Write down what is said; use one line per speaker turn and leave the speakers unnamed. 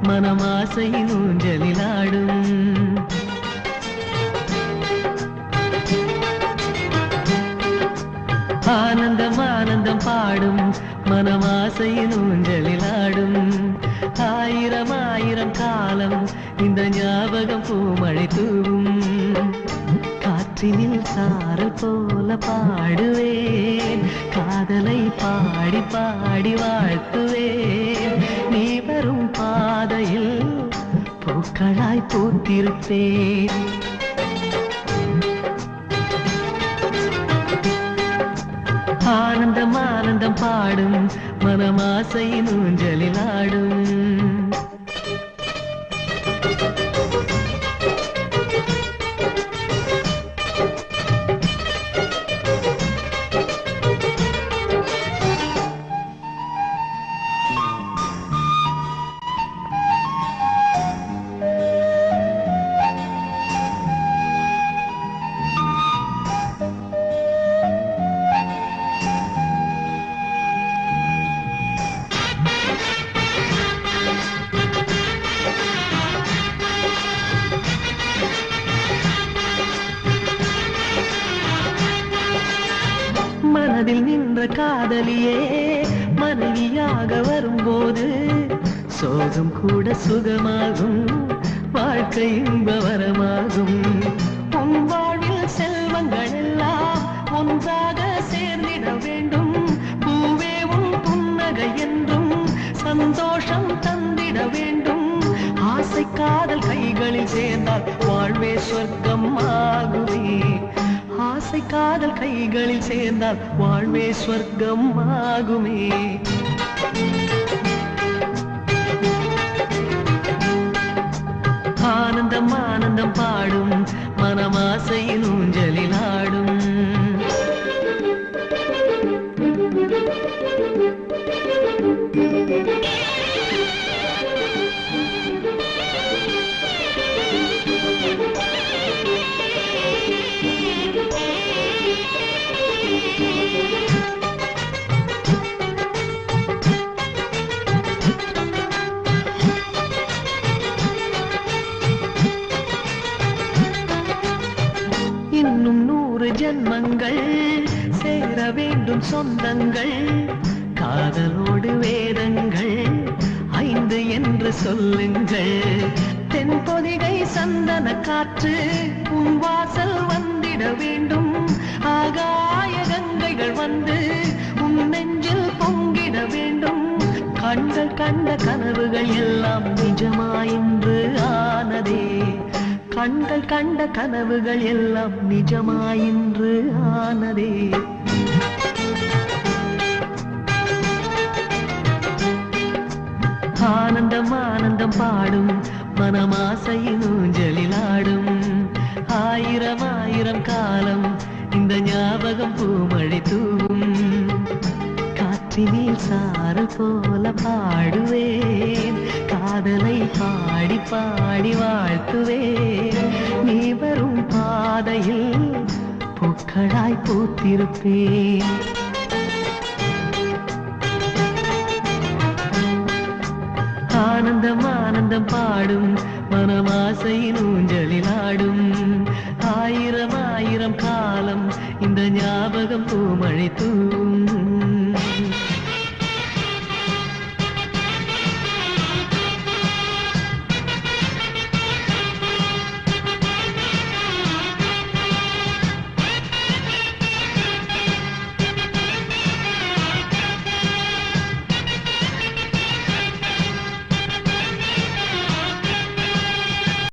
மனமாசையின் ஊஞ்சலிலாடும். ஆனந்தம் ஆனந்தம் பாடும் மனமாசையின் ஊஞ்சலிலாடும். ஆயிரம் ஆயிரம் காலம் இந்த ஞாபகம் பூமழை தூவும். காற்றினில் சாரல் போல பாடுவேன், காதலை பாடி பாடி வாழ்த்துவேன். நீ வரும் பாதையில் பூக்களாய் பூத்திருப்பேன். ஆனந்தம் ஆனந்தம் பாடும் மனமாசையின் ஊஞ்சலிலாடும். மனதில் நின்ற காதலியே மனைவியாக வரும்போது சோகம் கூட சுகமாகும், வாழ்க்கை இன்பவரமாகும். உன் வாழ்வில் செல்வங்கள் எல்லாம் ஒன்றாக சேர்ந்திட வேண்டும். பூவே உன் புன்னகை என்றும் சந்தோஷம் தந்திட வேண்டும். ஆசை காதல் கைகளில் சேர்ந்தால் வாழ்வே சொர்க்கம் ஆகுமே. ஆசை காதல் கைகளில் சேர்ந்தால் வாழ்வே சொர்க்கம் ஆகுமே. ஆனந்தம் ஆனந்தம் பாடும் மனமாசையின் ஊஞ்சலிலாடும். இன்னும் 100 ஜன்மங்கள் சேர வேண்டும் சொந்தங்கள். காதலோடு வேதங்கள் 5 என்று சொல்லுங்கள். தென்பொதிகை சந்தன காற்று உன் வாசல் வந்திட வேண்டும். ஆகாய கங்கைகள் வந்து உன் நெஞ்சில் பொங்கிட வேண்டும். கண்கள் கண்ட கனவுகள் எல்லாம் நிஜமாயின்று ஆனதே. கண்கள் கண்ட கனவுகள் எல்லாம் நிஜமாயின்று ஆனதே. ஆனந்தம் ஆனந்தம் பாடும் மனமாசையின் ஊஞ்சலிலாடும். ஆயிரம் ஆயிரம் காலம் இந்த ஞாபகம் பூமழை தூவும். காற்றினில் சாரல் போல பாடுவேன், காதலை பாடி பாடி வாழ்த்துவேன். நீ வரும் பாதையில் பூக்களாய் பூத்திருப்பேன். ஆனந்தம் ஆனந்தம் பாடும் மனமாசையின் ஊஞ்சலிலாடும். ஆயிரம் ஆயிரம் காலம் இந்த ஞாபகம் பூமழை தூவும்.